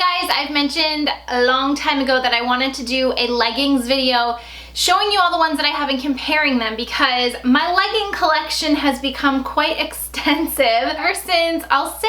guys, I've mentioned a long time ago that I wanted to do a leggings video showing you all the ones that I have and comparing them because my legging collection has become quite extensive ever since, I'll say,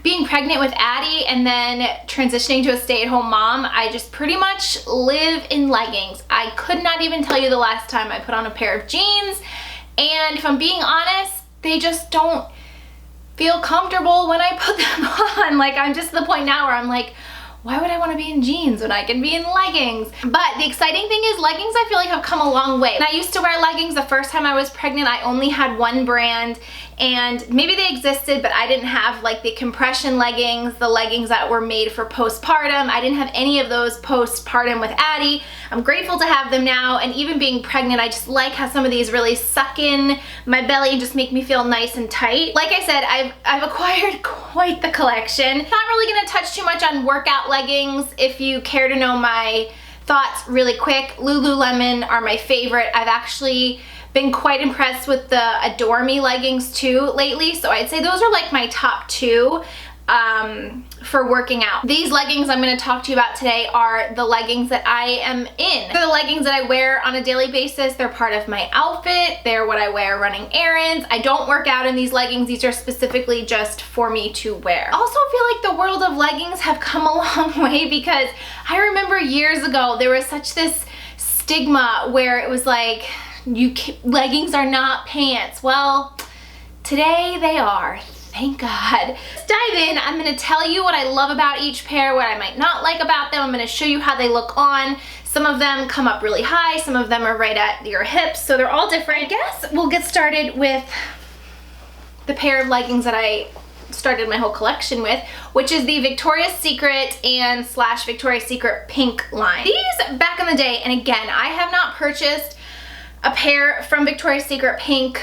being pregnant with Addie and then transitioning to a stay-at-home mom. I just pretty much live in leggings. I could not even tell you the last time I put on a pair of jeans, and if I'm being honest, they just don't feel comfortable when I put them on. Like, I'm just at the point now where I'm like, why would I want to be in jeans when I can be in leggings? But the exciting thing is leggings, I feel like, have come a long way. When I used to wear leggings the first time I was pregnant, I only had one brand, and maybe they existed, but I didn't have like the compression leggings, the leggings that were made for postpartum. I didn't have any of those postpartum with Addie. I'm grateful to have them now, and even being pregnant, I just like how some of these really suck in my belly and just make me feel nice and tight. Like I said, I've acquired quite the collection. Not really gonna touch too much on workout leggings. If you care to know my thoughts really quick, Lululemon are my favorite. I've actually been quite impressed with the Adore Me leggings too lately, so I'd say those are like my top two for working out. These leggings I'm going to talk to you about today are the leggings that I am in. They're the leggings that I wear on a daily basis. They're part of my outfit. They're what I wear running errands. I don't work out in these leggings. These are specifically just for me to wear. I also feel like the world of leggings have come a long way because I remember years ago there was such this stigma where it was like, leggings are not pants. Well, today they are. Thank God. Let's dive in. I'm going to tell you what I love about each pair, what I might not like about them. I'm going to show you how they look on. Some of them come up really high, some of them are right at your hips, so they're all different. I guess we'll get started with the pair of leggings that I started my whole collection with, which is the Victoria's Secret and / Victoria's Secret pink line. These back in the day, and again, I have not purchased a pair from Victoria's Secret pink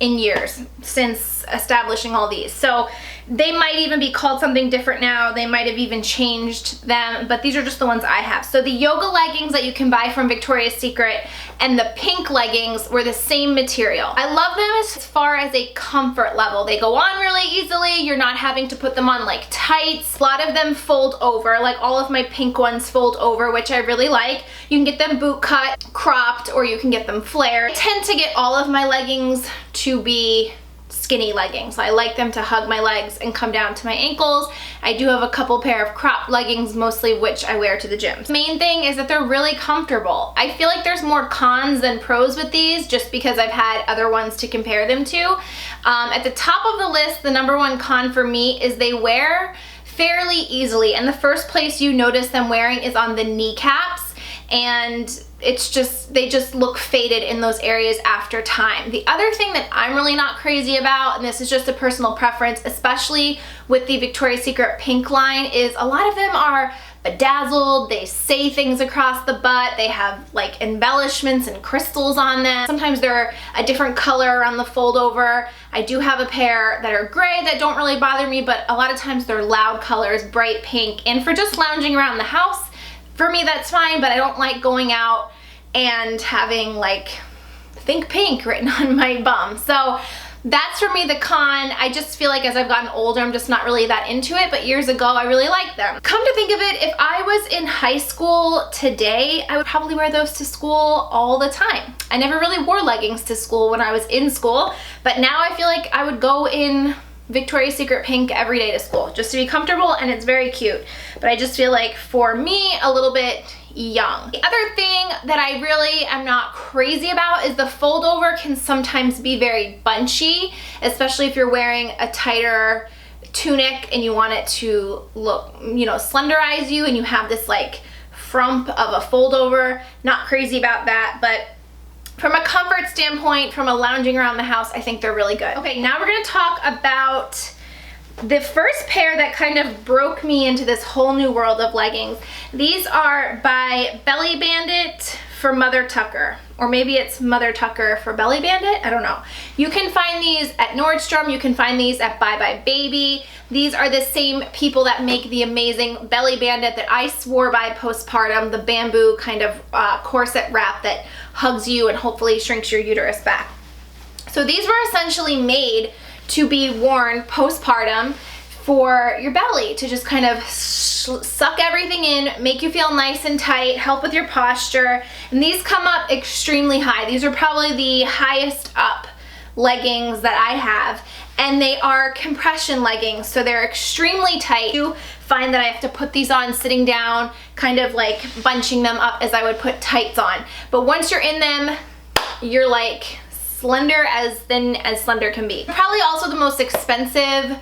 in years since establishing all these, so they might even be called something different now. They might have even changed them, but these are just the ones I have. So the yoga leggings that you can buy from Victoria's Secret and the pink leggings were the same material. I love them as far as a comfort level. They go on really easily. You're not having to put them on like tights. A lot of them fold over, like all of my pink ones fold over, which I really like. You can get them boot cut, cropped, or you can get them flared. I tend to get all of my leggings to be skinny leggings. I like them to hug my legs and come down to my ankles. I do have a couple pair of cropped leggings, mostly which I wear to the gym. The main thing is that they're really comfortable. I feel like there's more cons than pros with these just because I've had other ones to compare them to. At the top of the list, the number one con for me is they wear fairly easily, and the first place you notice them wearing is on the kneecaps, and it's just, they just look faded in those areas after time. The other thing that I'm really not crazy about, and this is just a personal preference, especially with the Victoria's Secret pink line, is a lot of them are bedazzled. They say things across the butt. They have like embellishments and crystals on them. Sometimes they're a different color around the fold over. I do have a pair that are gray that don't really bother me, but a lot of times they're loud colors, bright pink, and for just lounging around the house, for me that's fine, but I don't like going out and having like think pink written on my bum. So that's for me the con. I just feel like as I've gotten older, I'm just not really that into it, but years ago I really liked them. Come to think of it, if I was in high school today, I would probably wear those to school all the time. I never really wore leggings to school when I was in school, but now I feel like I would go in Victoria's Secret pink every day to school just to be comfortable, and it's very cute. But I just feel like for me, a little bit young. The other thing that I really am not crazy about is the fold over can sometimes be very bunchy, especially if you're wearing a tighter tunic and you want it to look, you know, slenderize you, and you have this like frump of a fold over. Not crazy about that, but from a comfort standpoint, from a lounging around the house, I think they're really good. Okay, now we're gonna talk about the first pair that kind of broke me into this whole new world of leggings. These are by Belly Bandit for Mother Tucker, or maybe it's Mother Tucker for Belly Bandit, I don't know. You can find these at Nordstrom, you can find these at Bye Bye Baby. These are the same people that make the amazing Belly Bandit that I swore by postpartum, the bamboo kind of corset wrap that hugs you and hopefully shrinks your uterus back. So these were essentially made to be worn postpartum, for your belly to just kind of suck everything in, make you feel nice and tight, help with your posture. And these come up extremely high. These are probably the highest up leggings that I have, and they are compression leggings, so they're extremely tight. You find that I have to put these on sitting down, kind of like bunching them up as I would put tights on. But once you're in them, you're like slender, as thin as slender can be. Probably also the most expensive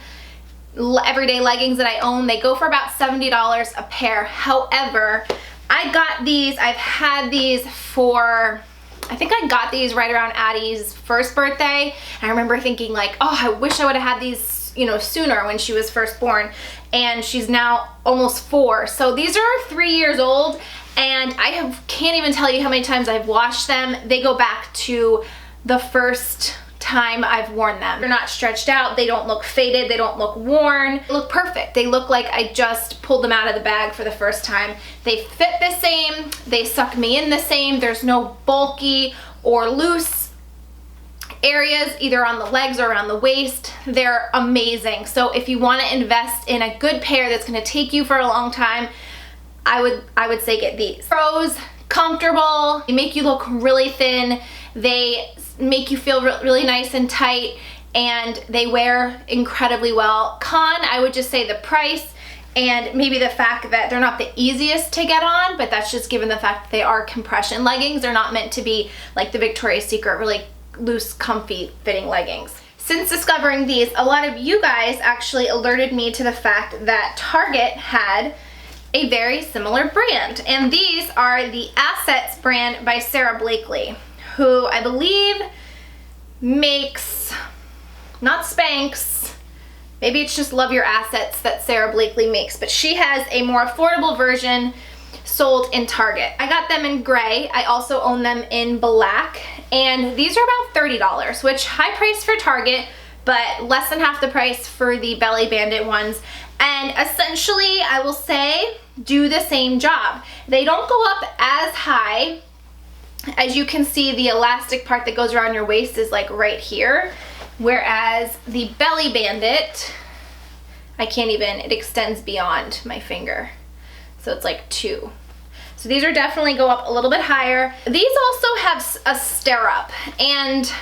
everyday leggings that I own. They go for about $70 a pair. However, I got these, I've had these for, I think I got these right around Addie's first birthday. And I remember thinking like, oh, I wish I would have had these, you know, sooner when she was first born. And she's now almost 4. So these are 3 years old, and I can't even tell you how many times I've washed them. They go back to the first time I've worn them. They're not stretched out, they don't look faded, they don't look worn. They look perfect. They look like I just pulled them out of the bag for the first time. They fit the same, they suck me in the same. There's no bulky or loose areas either on the legs or around the waist. They're amazing. So if you want to invest in a good pair that's going to take you for a long time, I would say get these. Pros, comfortable, they make you look really thin, they make you feel really nice and tight, and they wear incredibly well. Con, I would just say the price and maybe the fact that they're not the easiest to get on, but that's just given the fact that they are compression leggings. They're not meant to be like the Victoria's Secret really loose, comfy fitting leggings. Since discovering these, a lot of you guys actually alerted me to the fact that Target had a very similar brand, and these are the Assets brand by Sara Blakely, who I believe makes, not Spanx, maybe it's just Love Your Assets that Sara Blakely makes, but she has a more affordable version sold in Target. I got them in gray. I also own them in black, and these are about $30, which high price for Target, but less than half the price for the Belly Bandit ones. And essentially, I will say, do the same job. They don't go up as high. As you can see, the elastic part that goes around your waist is like right here, whereas the Belly Bandit, I can't even, it extends beyond my finger. So it's like 2. So these are definitely go up a little bit higher. These also have a stirrup, and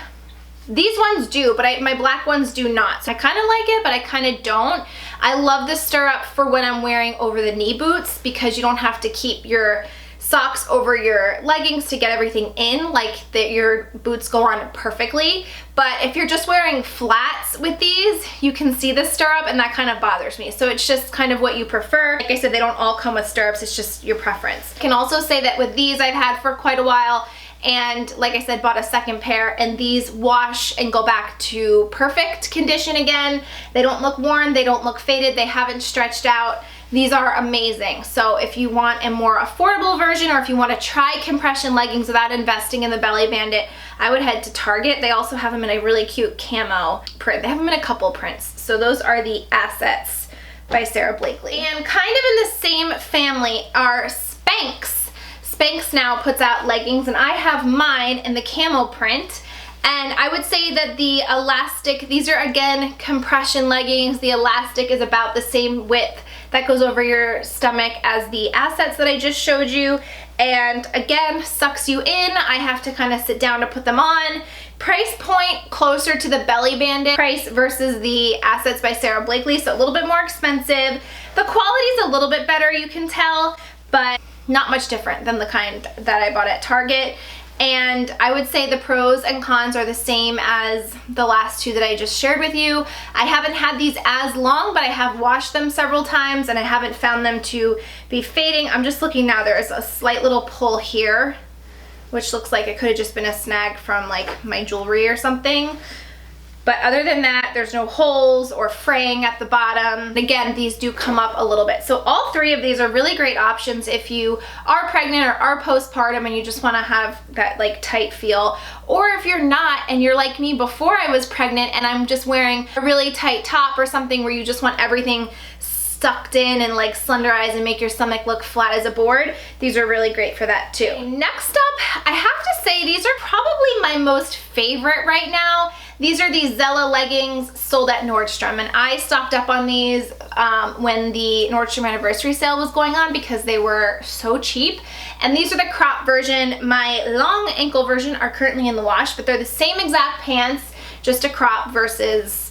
these ones do, but my black ones do not. So I kind of like it, but I kind of don't. I love the stirrup for when I'm wearing over the knee boots, because you don't have to keep your socks over your leggings to get everything in, like your boots go on perfectly. But if you're just wearing flats with these, you can see the stirrup, and that kind of bothers me. So it's just kind of what you prefer. Like I said, they don't all come with stirrups, it's just your preference. I can also say that with these I've had for quite a while, and like I said, bought a second pair, and these wash and go back to perfect condition again. They don't look worn, they don't look faded, they haven't stretched out. These are amazing. So if you want a more affordable version, or if you want to try compression leggings without investing in the Belly Bandit, I would head to Target. They also have them in a really cute camo print. They have them in a couple prints. So those are the Assets by Sara Blakely. And kind of in the same family are Spanx. Spanx now puts out leggings, and I have mine in the camo print. And I would say that the elastic, these are again compression leggings. The elastic is about the same width that goes over your stomach as the Assets that I just showed you. And again, sucks you in. I have to kind of sit down to put them on. Price point closer to the Belly Bandit price versus the Assets by Sara Blakely, so a little bit more expensive. The quality is a little bit better, you can tell, but not much different than the kind that I bought at Target. And I would say the pros and cons are the same as the last two that I just shared with you. I haven't had these as long, but I have washed them several times, and I haven't found them to be fading. I'm just looking now, there is a slight little pull here, which looks like it could have just been a snag from like my jewelry or something. But other than that, there's no holes or fraying at the bottom. Again, these do come up a little bit. So all 3 of these are really great options if you are pregnant or are postpartum and you just want to have that like tight feel. Or if you're not and you're like me before I was pregnant and I'm just wearing a really tight top or something where you just want everything sucked in and like slenderized and make your stomach look flat as a board, these are really great for that too. Next up, I have to say these are probably my most favorite right now. These are the Stella leggings sold at Nordstrom, and I stocked up on these when the Nordstrom anniversary sale was going on because they were so cheap. And these are the crop version. My long ankle version are currently in the wash, but they're the same exact pants, just a crop versus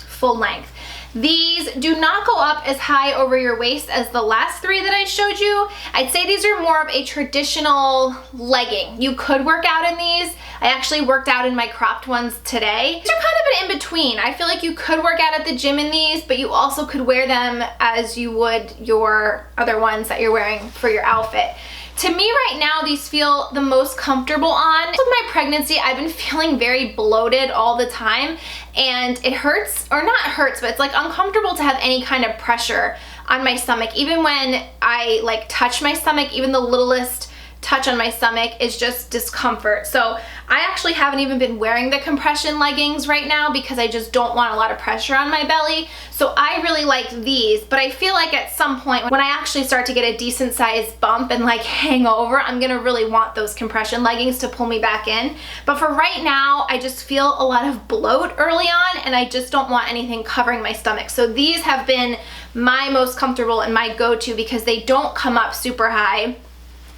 full length. These do not go up as high over your waist as the last three that I showed you. I'd say these are more of a traditional legging. You could work out in these. I actually worked out in my cropped ones today. These are kind of an in-between. I feel like you could work out at the gym in these, but you also could wear them as you would your other ones that you're wearing for your outfit. To me right now, these feel the most comfortable on. With my pregnancy, I've been feeling very bloated all the time, and it hurts, or not hurts, but it's like uncomfortable to have any kind of pressure on my stomach. Even when I like touch my stomach, even the littlest touch on my stomach is just discomfort. So I actually haven't even been wearing the compression leggings right now because I just don't want a lot of pressure on my belly. So I really like these, but I feel like at some point when I actually start to get a decent sized bump and like hang over, I'm gonna really want those compression leggings to pull me back in. But for right now, I just feel a lot of bloat early on, and I just don't want anything covering my stomach. So these have been my most comfortable and my go-to because they don't come up super high.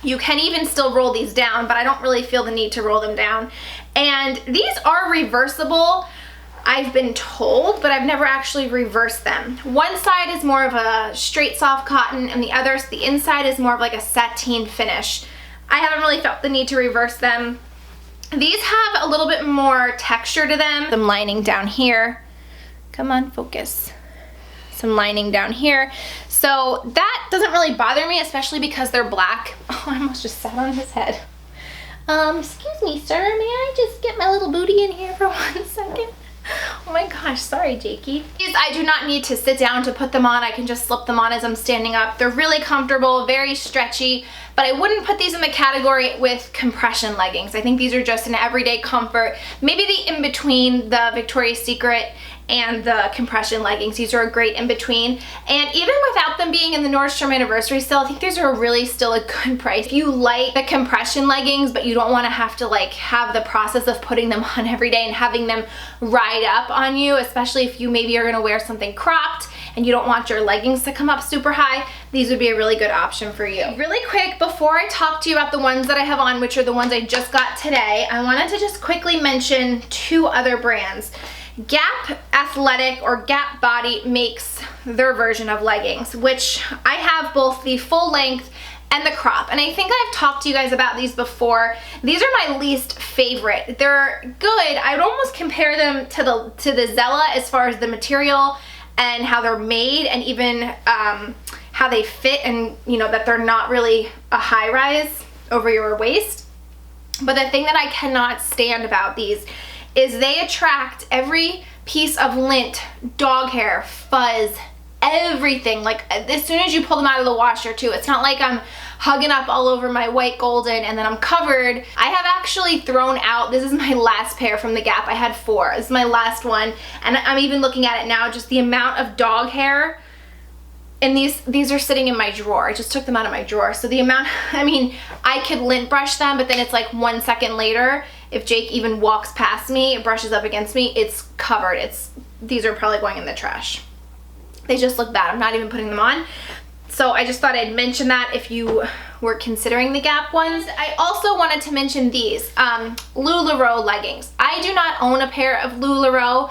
You can even still roll these down, but I don't really feel the need to roll them down. And these are reversible, I've been told, but I've never actually reversed them. One side is more of a straight soft cotton, and the inside is more of like a sateen finish. I haven't really felt the need to reverse them. These have a little bit more texture to them. Some lining down here. Come on, focus. Some lining down here. So that doesn't really bother me, especially because they're black. Oh, I almost just sat on his head. Excuse me, sir, may I just get my little booty in here for 1 second? Oh my gosh, sorry, Jakey. These, I do not need to sit down to put them on. I can just slip them on as I'm standing up. They're really comfortable, very stretchy, but I wouldn't put these in the category with compression leggings. I think these are just an everyday comfort. Maybe the in-between the Victoria's Secret and the compression leggings. These are a great in-between. And even without them being in the Nordstrom anniversary sale, I think these are really still a good price. If you like the compression leggings, but you don't want to have to like have the process of putting them on every day and having them ride up on you, especially if you maybe are going to wear something cropped and you don't want your leggings to come up super high, these would be a really good option for you. Really quick, before I talk to you about the ones that I have on, which are the ones I just got today, I wanted to just quickly mention two other brands. Gap Athletic or Gap Body makes their version of leggings, which I have both the full length and the crop. And I think I've talked to you guys about these before. These are my least favorite. They're good. I would almost compare them to the Stella as far as the material and how they're made, and even how they fit, and you know that they're not really a high rise over your waist. But the thing that I cannot stand about these is they attract every piece of lint, dog hair, fuzz, everything. Like as soon as you pull them out of the washer too, it's not like I'm hugging up all over my white golden and then I'm covered. I have actually thrown out, this is my last pair from the Gap. I had 4, this is my last one. And I'm even looking at it now, just the amount of dog hair. And these are sitting in my drawer. I just took them out of my drawer. So the amount, I mean, I could lint brush them, but then it's like 1 second later, if Jake even walks past me, it brushes up against me, it's covered. These are probably going in the trash. They just look bad. I'm not even putting them on. So I just thought I'd mention that if you were considering the Gap ones. I also wanted to mention these, LuLaRoe leggings. I do not own a pair of LuLaRoe.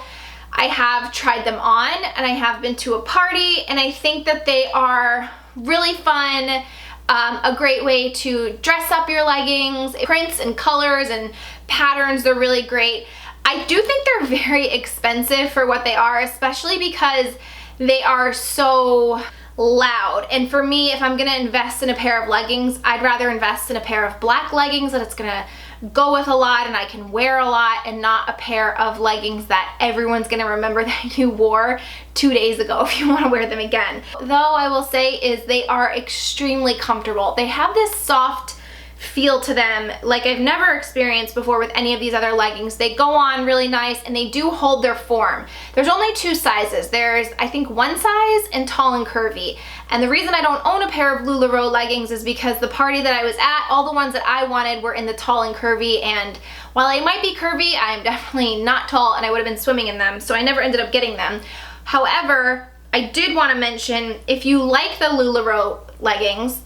I have tried them on and I have been to a party, and I think that they are really fun, a great way to dress up your leggings. Prints and colors and patterns, they're really great. I do think they're very expensive for what they are, especially because they are so loud. And for me, if I'm gonna invest in a pair of leggings, I'd rather invest in a pair of black leggings that it's gonna go with a lot and I can wear a lot, and not a pair of leggings that everyone's gonna remember that you wore 2 days ago if you want to wear them again. Though I will say is they are extremely comfortable. They have this soft feel to them like I've never experienced before with any of these other leggings. They go on really nice and they do hold their form. There's only 2 sizes. There's, I think, 1 size in tall and curvy. And the reason I don't own a pair of LuLaRoe leggings is because the party that I was at, all the ones that I wanted were in the tall and curvy, and while I might be curvy, I'm definitely not tall and I would have been swimming in them, so I never ended up getting them. However, I did want to mention, if you like the LuLaRoe leggings,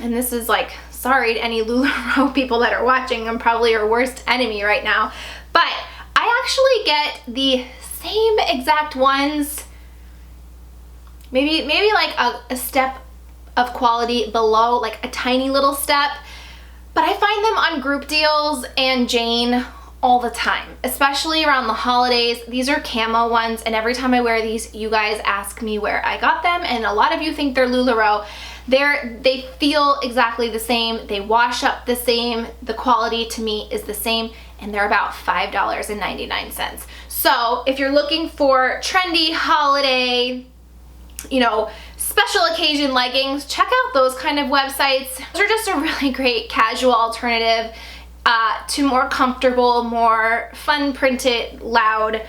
and this is like, sorry to any LuLaRoe people that are watching, I'm probably your worst enemy right now, but I actually get the same exact ones, maybe like a step of quality below, like a tiny little step, but I find them on group deals and Jane all the time, especially around the holidays. These are camo ones, and every time I wear these, you guys ask me where I got them, and a lot of you think they're LuLaRoe. They feel exactly the same, they wash up the same, the quality to me is the same, and they're about $5.99. So if you're looking for trendy holiday, you know, special occasion leggings, check out those kind of websites. Those are just a really great casual alternative to more comfortable, more fun printed, loud.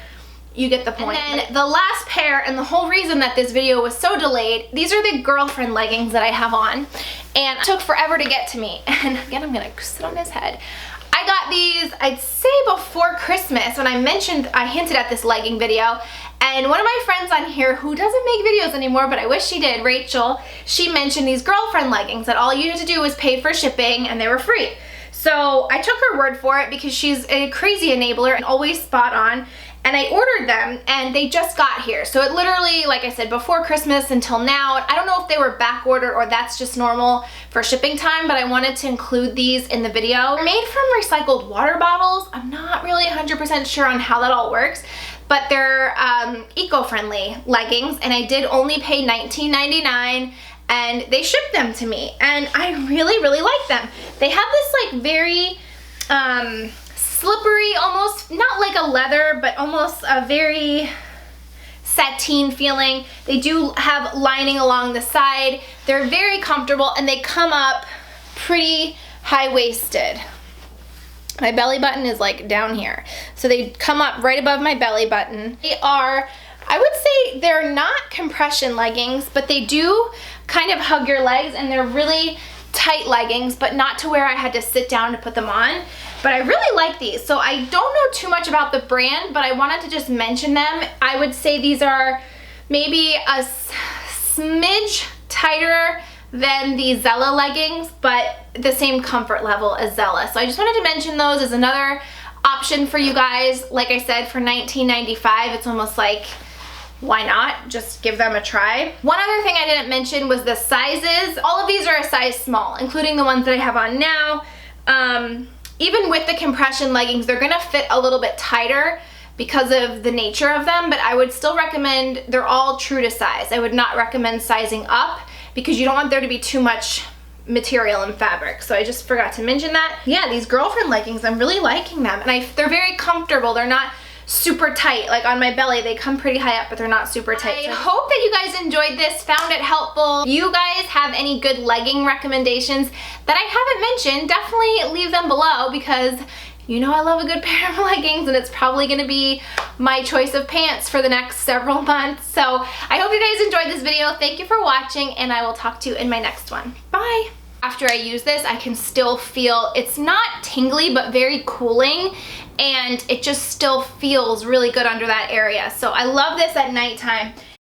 You get the point. And then the last pair, and the whole reason that this video was so delayed, these are the girlfriend leggings that I have on, and it took forever to get to me. And again, I'm gonna sit on his head. I got these, I'd say before Christmas, when I hinted at this legging video, and one of my friends on here who doesn't make videos anymore, but I wish she did, Rachel, she mentioned these girlfriend leggings that all you had to do was pay for shipping and they were free. So I took her word for it because she's a crazy enabler and always spot on. And I ordered them and they just got here. So it literally, like I said, before Christmas until now, I don't know if they were back ordered or that's just normal for shipping time, but I wanted to include these in the video. They're made from recycled water bottles. I'm not really 100% sure on how that all works, but they're eco-friendly leggings, and I did only pay $19.99. And they shipped them to me, and I really, really like them. They have this like very slippery, almost, not like a leather, but almost a very sateen feeling. They do have lining along the side. They're very comfortable, and they come up pretty high-waisted. My belly button is like down here. So they come up right above my belly button. They are, I would say they're not compression leggings, but they do kind of hug your legs, and they're really tight leggings, but not to where I had to sit down to put them on. But I really like these. So I don't know too much about the brand, but I wanted to just mention them. I would say these are maybe a smidge tighter than the Zella leggings, but the same comfort level as Zella. So I just wanted to mention those as another option for you guys. Like I said, for $19.95, it's almost like, why not? Just give them a try. One other thing I didn't mention was the sizes. All of these are a size small, including the ones that I have on now. Even with the compression leggings, they're gonna fit a little bit tighter because of the nature of them, but I would still recommend, they're all true to size. I would not recommend sizing up because you don't want there to be too much material and fabric. So I just forgot to mention that. Yeah, these girlfriend leggings, I'm really liking them, and they're very comfortable. They're not super tight. Like on my belly, they come pretty high up, but they're not super tight. I hope that you guys enjoyed this, found it helpful. If you guys have any good legging recommendations that I haven't mentioned, definitely leave them below, because you know I love a good pair of leggings, and it's probably gonna be my choice of pants for the next several months. So I hope you guys enjoyed this video. Thank you for watching, and I will talk to you in my next one. Bye. After I use this, I can still feel, it's not tingly, but very cooling, and it just still feels really good under that area. So I love this at nighttime.